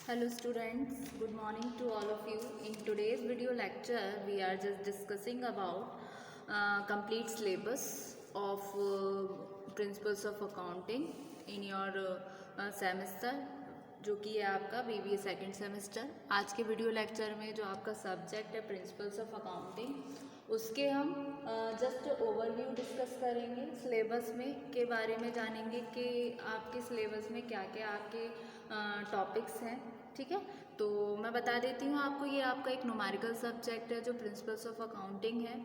Hello students, good morning to all of you. In today's video lecture, we are just discussing about complete syllabus of principles of accounting in your semester, जो कि है आपका BBA second semester. आज के video lecture में जो आपका subject है प्रिंसिपल्स ऑफ अकाउंटिंग, उसके हम जस्ट ओवरव्यू डिस्कस करेंगे। सिलेबस में के बारे में जानेंगे कि आपके सिलेबस में क्या क्या आपके टॉपिक्स हैं। ठीक है, तो मैं बता देती हूँ आपको, ये आपका एक न्यूमेरिकल सब्जेक्ट है जो प्रिंसिपल्स ऑफ अकाउंटिंग है।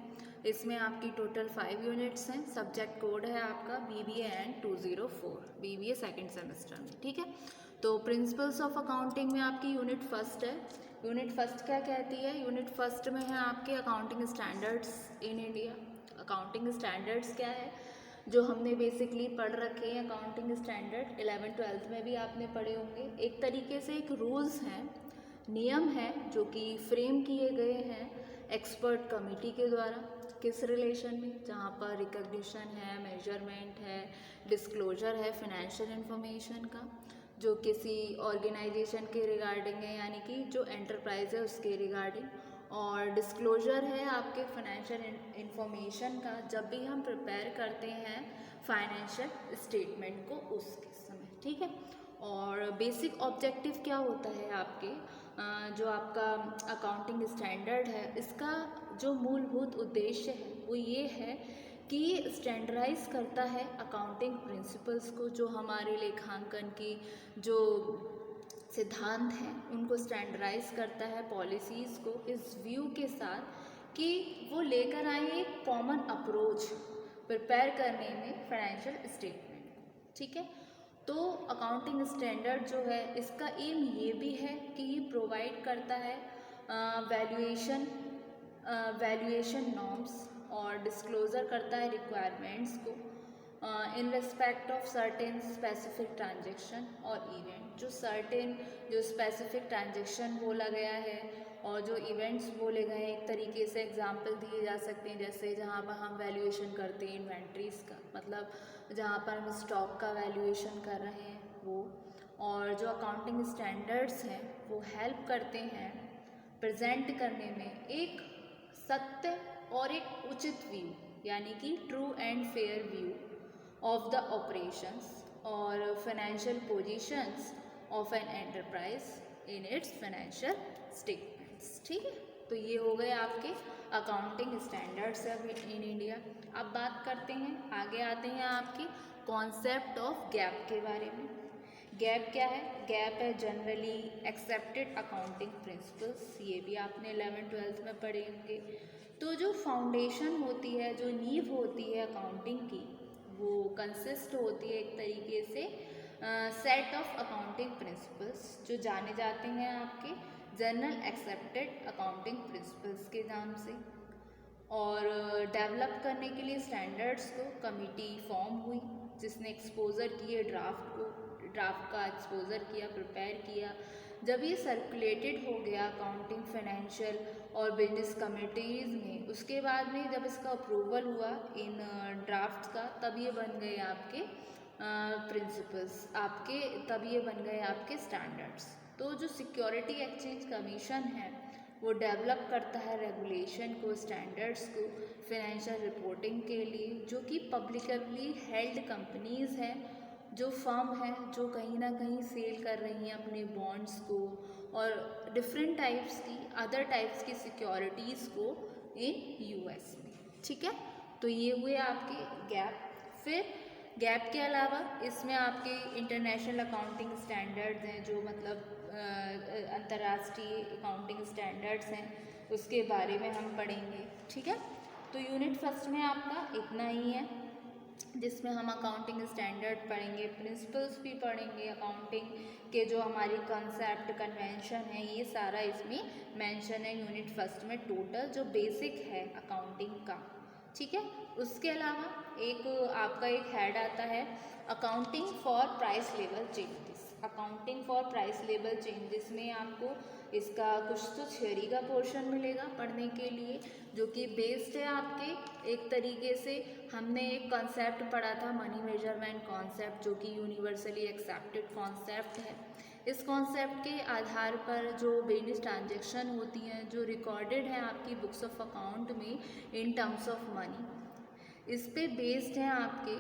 इसमें आपकी टोटल 5 यूनिट्स हैं। सब्जेक्ट कोड है आपका BBA and 204 BBA second semester में। ठीक है, तो प्रिंसिपल्स ऑफ अकाउंटिंग में आपकी यूनिट फर्स्ट है। यूनिट फर्स्ट क्या कहती है? यूनिट फर्स्ट में है आपके accounting standards in India. Accounting standards क्या है, जो हमने बेसिकली पढ़ रखे हैं। अकाउंटिंग स्टैंडर्ड 11th-12th में भी आपने पढ़े होंगे। एक तरीके से एक रूल्स हैं, नियम हैं जो कि फ्रेम किए गए हैं एक्सपर्ट कमेटी के द्वारा। किस रिलेशन में? जहाँ पर रिकग्निशन है, मेजरमेंट है, डिस्क्लोजर है फाइनेंशियल इंफॉर्मेशन का, जो किसी ऑर्गेनाइजेशन के रिगार्डिंग है, यानी कि जो एंटरप्राइज है उसके रिगार्डिंग। और डिस्क्लोजर है आपके फाइनेंशियल इंफॉर्मेशन का जब भी हम प्रिपेयर करते हैं फाइनेंशियल स्टेटमेंट को उसके समय। ठीक है, और बेसिक ऑब्जेक्टिव क्या होता है आपके जो आपका अकाउंटिंग स्टैंडर्ड है, इसका जो मूलभूत उद्देश्य है वो ये है कि स्टैंडर्डाइज करता है अकाउंटिंग प्रिंसिपल्स को, जो हमारे लेखांकन की जो सिद्धांत हैं उनको स्टैंडर्डाइज करता है, पॉलिसीज़ को, इस व्यू के साथ कि वो लेकर आए एक कॉमन अप्रोच प्रिपेयर करने में फाइनेंशियल स्टेटमेंट को। ठीक है, तो अकाउंटिंग स्टैंडर्ड जो है इसका एम ये भी है कि ये प्रोवाइड करता है वैल्यूएशन नॉर्म्स और डिस्क्लोज़र करता है रिक्वायरमेंट्स को in respect of certain specific transaction और इवेंट। जो स्पेसिफिक ट्रांजेक्शन बोला गया है और जो इवेंट्स बोले गए हैं, एक तरीके से एग्जांपल दिए जा सकते हैं। जैसे जहाँ पर हम वैल्यूएशन करते हैं इन्वेंट्रीज़ का, मतलब जहाँ पर हम स्टॉक का वैल्यूएशन कर रहे हैं वो। और जो अकाउंटिंग स्टैंडर्ड्स हैं वो हेल्प करते हैं प्रेजेंट करने में एक सत्य और एक उचित व्यू, यानी कि true and fair view of the operations और financial positions of an enterprise in its financial statements. ठीक है, तो ये हो गए आपके अकाउंटिंग स्टैंडर्ड्स इन इंडिया। अब बात करते हैं, आगे आते हैं आपके कॉन्सेप्ट ऑफ गैप के बारे में। गैप क्या है? गैप है जनरली एक्सेप्टेड अकाउंटिंग प्रिंसिपल्स। ये भी आपने 11th-12th में पढ़े होंगे। तो जो फाउंडेशन होती है, जो नींव होती है अकाउंटिंग की, वो कंसिस्ट होती है एक तरीके से सेट ऑफ अकाउंटिंग प्रिंसिपल्स, जो जाने जाते हैं आपके जनरल एक्सेप्टेड अकाउंटिंग प्रिंसिपल्स के नाम से। और डेवलप करने के लिए स्टैंडर्ड्स को कमिटी फॉर्म हुई, जिसने एक्सपोजर किए ड्राफ्ट का एक्सपोजर किया, प्रिपेयर किया। जब ये सर्कुलेटेड हो गया अकाउंटिंग, फाइनेंशियल और बिजनेस कमिटीज़ में, उसके बाद में जब इसका अप्रूवल हुआ इन ड्राफ्ट्स का, तब ये बन गए आपके प्रिंसिपल्स, तब ये बन गए आपके स्टैंडर्ड्स। तो जो सिक्योरिटी एक्सचेंज कमीशन है वो डेवलप करता है रेगुलेशन को, स्टैंडर्ड्स को फाइनेंशियल रिपोर्टिंग के लिए, जो कि पब्लिकली हेल्ड कंपनीज़ हैं, जो फर्म है जो कहीं ना कहीं सेल कर रही हैं अपने बॉन्ड्स को और डिफरेंट टाइप्स की अदर टाइप्स की सिक्योरिटीज़ को इन US में। ठीक है, तो ये हुए आपके गैप। फिर गैप के अलावा इसमें आपके इंटरनेशनल अकाउंटिंग स्टैंडर्ड्स हैं, जो मतलब अंतर्राष्ट्रीय अकाउंटिंग स्टैंडर्ड्स हैं, उसके बारे में हम पढ़ेंगे। ठीक है, तो यूनिट फर्स्ट में आपका इतना ही है, जिसमें हम अकाउंटिंग स्टैंडर्ड पढ़ेंगे, प्रिंसिपल्स भी पढ़ेंगे, अकाउंटिंग के जो हमारी कॉन्सेप्ट कन्वेंशन है, ये सारा इसमें मेंशन है यूनिट फर्स्ट में, टोटल जो बेसिक है अकाउंटिंग का। ठीक है, उसके अलावा एक आपका एक हेड आता है accounting for price level changes. Accounting for price level changes में आपको इसका कुछ तो थ्योरी का पोर्शन मिलेगा पढ़ने के लिए, जो कि बेस्ड है आपके एक तरीके से। हमने एक कॉन्सेप्ट पढ़ा था मनी मेजरमेंट कॉन्सेप्ट, जो कि यूनिवर्सली एक्सेप्टेड कॉन्सेप्ट है। इस कॉन्सेप्ट के आधार पर जो बिजनेस ट्रांजैक्शन होती हैं जो रिकॉर्डेड हैं आपकी बुक्स ऑफ अकाउंट में इन टर्म्स ऑफ मनी, इस पे बेस्ड हैं आपके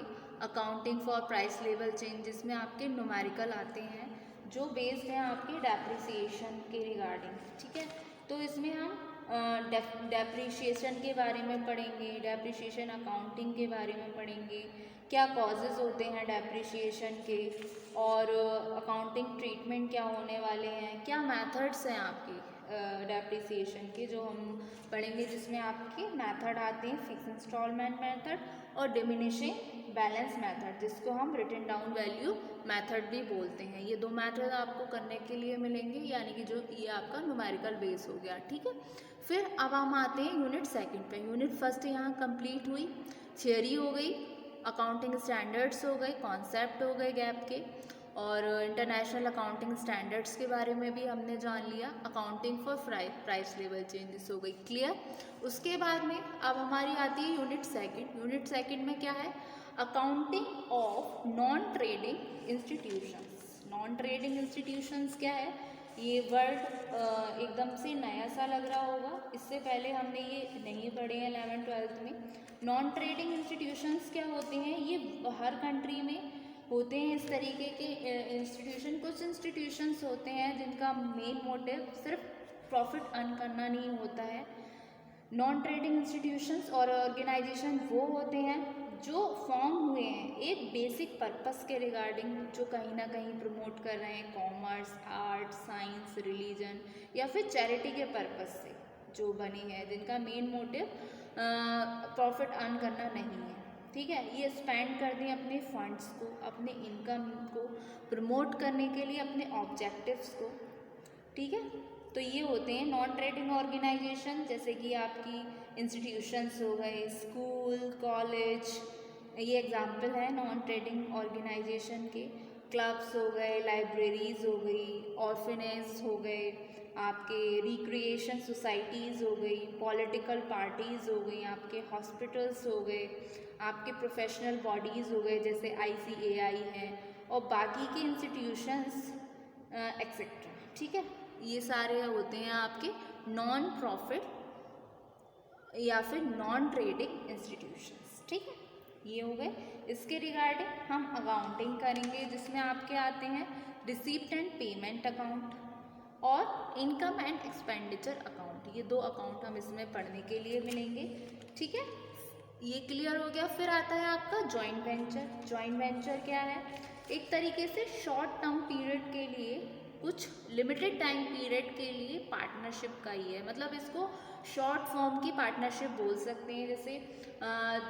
accounting for price level change, जिसमें आपके न्यूमेरिकल आते हैं जो बेस्ड हैं आपके डेप्रिसिएशन के रिगार्डिंग। ठीक है, तो इसमें हम डेप्रिसिएशन के बारे में पढ़ेंगे, डेप्रिसिएशन अकाउंटिंग के बारे में पढ़ेंगे, क्या कॉजेज़ होते हैं डेप्रिसिएशन के, और अकाउंटिंग ट्रीटमेंट क्या होने वाले हैं, क्या मेथड्स हैं आपके डेप्रिसिएशन के जो हम पढ़ेंगे, जिसमें आपके मेथड आते हैं फिक्स इंस्टॉलमेंट मेथड और डिमिनिशिंग बैलेंस मेथड, जिसको हम रिटन डाउन वैल्यू मेथड भी बोलते हैं। ये दो मेथड आपको करने के लिए मिलेंगे, यानी कि जो ये आपका न्यूमेरिकल बेस हो गया। ठीक है, फिर अब हम आते हैं यूनिट सेकंड पे। यूनिट फर्स्ट यहाँ कंप्लीट हुई, थियरी हो गई, अकाउंटिंग स्टैंडर्ड्स हो गए, कॉन्सेप्ट हो गए गैप के, और इंटरनेशनल अकाउंटिंग स्टैंडर्ड्स के बारे में भी हमने जान लिया, accounting for price level changes हो गई क्लियर। उसके बाद में अब हमारी आती है यूनिट सेकंड। यूनिट सेकंड में क्या है, accounting of non trading institutions. Non trading institutions क्या है, ये वर्ड एकदम से नया सा लग रहा होगा, इससे पहले हमने ये नहीं पढ़े हैं 11th-12th में। नॉन ट्रेडिंग इंस्टीट्यूशंस क्या होते हैं, ये हर कंट्री में होते हैं इस तरीके के इंस्टीट्यूशन। कुछ इंस्टीट्यूशंस होते हैं जिनका मेन मोटिव सिर्फ प्रॉफिट अर्न करना नहीं होता है। नॉन ट्रेडिंग इंस्टीट्यूशंस और ऑर्गेनाइजेशन वो होते हैं जो फॉर्म हुए हैं एक बेसिक पर्पस के रिगार्डिंग, जो कहीं ना कहीं प्रमोट कर रहे हैं कॉमर्स, आर्ट, साइंस, रिलीजन या फिर चैरिटी के पर्पस से जो बनी है, जिनका मेन मोटिव प्रॉफिट अर्न करना नहीं है। ठीक है, ये स्पेंड कर दें अपने फंड्स को, अपने इनकम को प्रमोट करने के लिए, अपने ऑब्जेक्टिव्स को। ठीक है, तो ये होते हैं नॉन ट्रेडिंग ऑर्गेनाइजेशन, जैसे कि आपकी इंस्टीट्यूशंस हो गए, स्कूल, कॉलेज, ये एग्जाम्पल है नॉन ट्रेडिंग ऑर्गेनाइजेशन के। क्लब्स हो गए, लाइब्रेरीज हो गई, ऑर्फिनेज हो गए, आपके रिक्रिएशन सोसाइटीज़ हो गई, पॉलिटिकल पार्टीज़ हो गई, आपके हॉस्पिटल्स हो गए, आपके प्रोफेशनल बॉडीज़ हो गए जैसे ICAI है, और बाकी के इंस्टीट्यूशंस एक्सेट्रा। ठीक है, ये सारे होते हैं आपके नॉन प्रॉफिट या फिर नॉन ट्रेडिंग इंस्टीट्यूशंस। ठीक है, ये हो गए। इसके रिगार्डिंग हम अकाउंटिंग करेंगे, जिसमें आपके आते हैं रिसीप्ट एंड पेमेंट अकाउंट और इनकम एंड एक्सपेंडिचर अकाउंट। ये दो अकाउंट हम इसमें पढ़ने के लिए मिलेंगे। ठीक है, ये क्लियर हो गया। फिर आता है आपका जॉइंट वेंचर। जॉइंट वेंचर क्या है, एक तरीके से शॉर्ट टर्म पीरियड के लिए, कुछ लिमिटेड टाइम पीरियड के लिए पार्टनरशिप का ही है, मतलब इसको शॉर्ट फॉर्म की पार्टनरशिप बोल सकते हैं। जैसे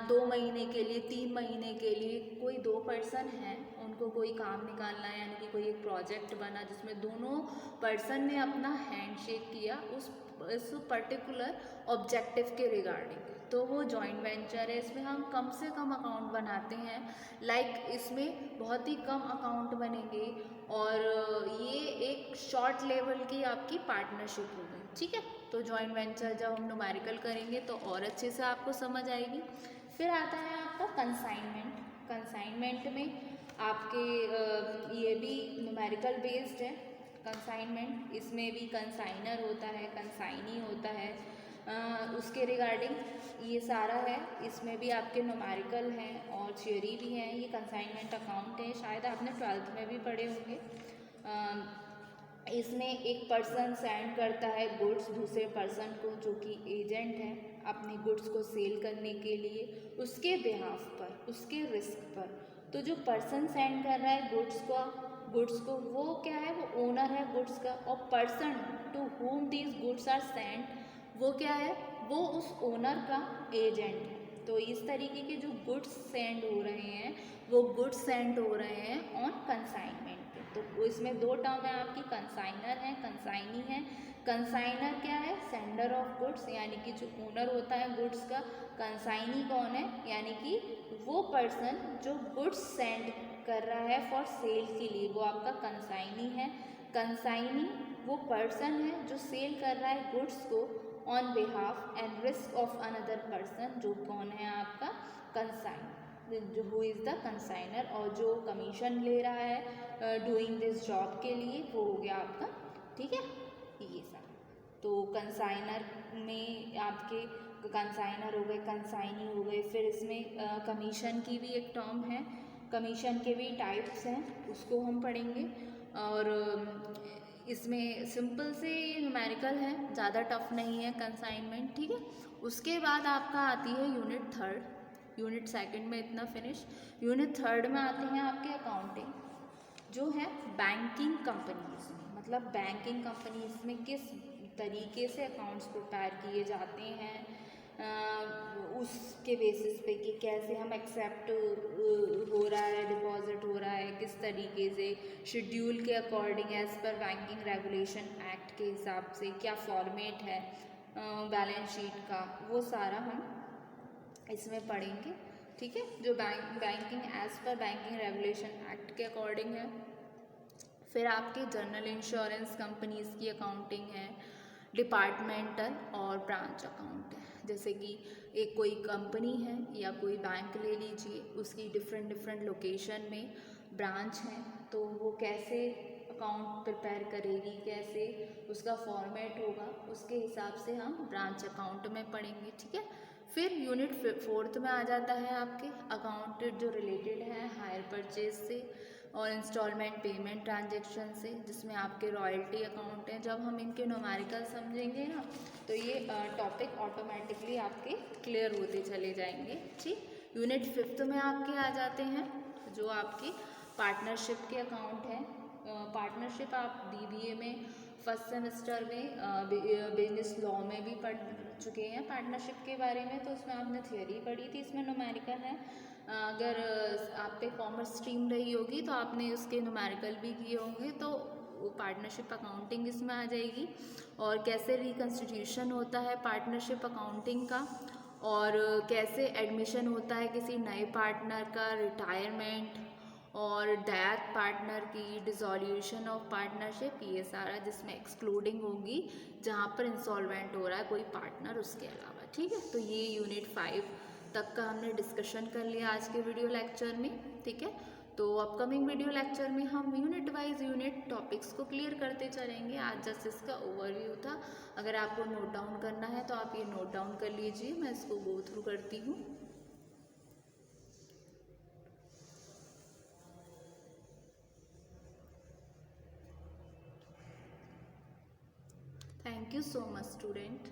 2 महीने के लिए, 3 महीने के लिए कोई 2 पर्सन हैं, उनको कोई काम निकालना है, यानी कि कोई एक प्रोजेक्ट बना जिसमें दोनों पर्सन ने अपना हैंडशेक किया उस पर्टिकुलर ऑब्जेक्टिव के रिगार्डिंग, तो वो जॉइंट वेंचर है। इसमें हम कम से कम अकाउंट बनाते हैं, लाइक इसमें बहुत ही कम अकाउंट बनेंगे, और ये एक शॉर्ट लेवल की आपकी पार्टनरशिप होगी। ठीक है, तो जॉइंट वेंचर जब हम न्यूमेरिकल करेंगे तो और अच्छे से आपको समझ आएगी। फिर आता है आपका कंसाइनमेंट। कंसाइनमेंट में आपके ये भी न्यूमेरिकल बेस्ड है कंसाइनमेंट। इसमें भी कंसाइनर होता है, कंसाइनी होता है, उसके रिगार्डिंग ये सारा है। इसमें भी आपके न्यूमेरिकल हैं और थियोरी भी हैं। ये कंसाइनमेंट अकाउंट है, शायद आपने 12th में भी पढ़े होंगे। इसमें एक पर्सन सेंड करता है गुड्स दूसरे पर्सन को, जो कि एजेंट है, अपने गुड्स को सेल करने के लिए, उसके बिहाफ पर, उसके रिस्क पर। तो जो पर्सन सेंड कर रहा है गुड्स को वो क्या है, वो ओनर है गुड्स का, और person to home these goods are send वो क्या है, वो उस ओनर का एजेंट है। तो इस तरीके के जो गुड्स सेंड हो रहे हैं वो गुड्स सेंड हो रहे हैं ऑन कंसाइनमेंट पे। तो इसमें 2 टर्म है आपकी, कंसाइनर है, कंसाइनी है। कंसाइनर क्या है, सेंडर ऑफ गुड्स, यानी कि जो ओनर होता है गुड्स का। कंसाइनी कौन है, यानी कि वो पर्सन जो गुड्स सेंड कर रहा है फॉर सेल के लिए, वो आपका कंसाइनी है। कंसाइनी वो पर्सन है जो सेल कर रहा है गुड्स को on behalf and risk of another person, जो कौन है आपका कंसाइन। जो हु इज़ द कंसाइनर, और जो कमीशन ले रहा है डूइंग दिस जॉब के लिए वो हो गया आपका, ठीक है, ये सब। तो कंसाइनर में आपके कंसाइनर हो गए, कंसाइनी हो गए, फिर इसमें कमीशन की भी एक टर्म है, कमीशन के भी टाइप्स हैं, उसको हम पढ़ेंगे। और इसमें सिंपल से न्यूमेरिकल है, ज़्यादा टफ नहीं है कंसाइनमेंट, ठीक है। उसके बाद आपका आती है यूनिट थर्ड, यूनिट सेकंड में इतना फिनिश। यूनिट थर्ड में आते हैं आपके अकाउंटिंग, जो है बैंकिंग कंपनीज में, मतलब बैंकिंग कंपनीज में किस तरीके से अकाउंट्स प्रिपेयर किए जाते हैं, उसके बेसिस पे कि कैसे हम एक्सेप्ट हो रहा है, डिपॉजिट हो रहा है, किस तरीके से शेड्यूल के according as per banking regulation act के हिसाब से क्या फॉर्मेट है बैलेंस शीट का, वो सारा हम इसमें पढ़ेंगे, ठीक है, जो banking as per banking regulation act के अकॉर्डिंग है। फिर आपके जनरल इंश्योरेंस कंपनीज की अकाउंटिंग है, डिपार्टमेंटल और ब्रांच अकाउंट है। जैसे कि एक कोई कंपनी है या कोई बैंक ले लीजिए, उसकी डिफरेंट लोकेशन में ब्रांच है, तो वो कैसे अकाउंट प्रिपेयर करेगी, कैसे उसका फॉर्मेट होगा, उसके हिसाब से हम ब्रांच अकाउंट में पढ़ेंगे, ठीक है। फिर यूनिट फोर्थ में आ जाता है आपके अकाउंट जो रिलेटेड है हायर परचेज से और इंस्टॉलमेंट पेमेंट ट्रांजेक्शन से, जिसमें आपके रॉयल्टी अकाउंट हैं। जब हम इनके न्यूमेरिकल समझेंगे ना, तो ये टॉपिक ऑटोमेटिकली आपके क्लियर होते चले जाएंगे, ठीक। यूनिट फिफ्थ में आपके आ जाते हैं जो आपके पार्टनरशिप के अकाउंट हैं। पार्टनरशिप आप बीबीए में फर्स्ट सेमेस्टर में बिजनेस लॉ में भी पढ़ चुके हैं पार्टनरशिप के बारे में, तो उसमें आपने थियोरी पढ़ी थी, इसमें न्यूमेरिकल है। अगर आप पे कॉमर्स स्ट्रीम रही होगी तो आपने उसके न्यूमेरिकल भी किए होंगे, तो पार्टनरशिप अकाउंटिंग इसमें आ जाएगी। और कैसे रिकन्स्टिट्यूशन होता है पार्टनरशिप अकाउंटिंग का, और कैसे एडमिशन होता है किसी नए पार्टनर का, रिटायरमेंट और डेथ पार्टनर की, डिसोल्यूशन ऑफ पार्टनरशिप, ये सारा जिसमें एक्सक्लूडिंग होगी जहाँ पर इंसॉल्वेंट हो रहा है कोई पार्टनर उसके अलावा, ठीक है। तो ये यूनिट 5 तक का हमने डिस्कशन कर लिया आज के वीडियो लेक्चर में, ठीक है। तो अपकमिंग वीडियो लेक्चर में हम यूनिट वाइज यूनिट टॉपिक्स को क्लियर करते चलेंगे। आज जस्ट इसका ओवरव्यू था, अगर आपको नोट डाउन करना है तो आप ये नोट डाउन कर लीजिए, मैं इसको गो थ्रू करती हूँ। Thank you so much, student.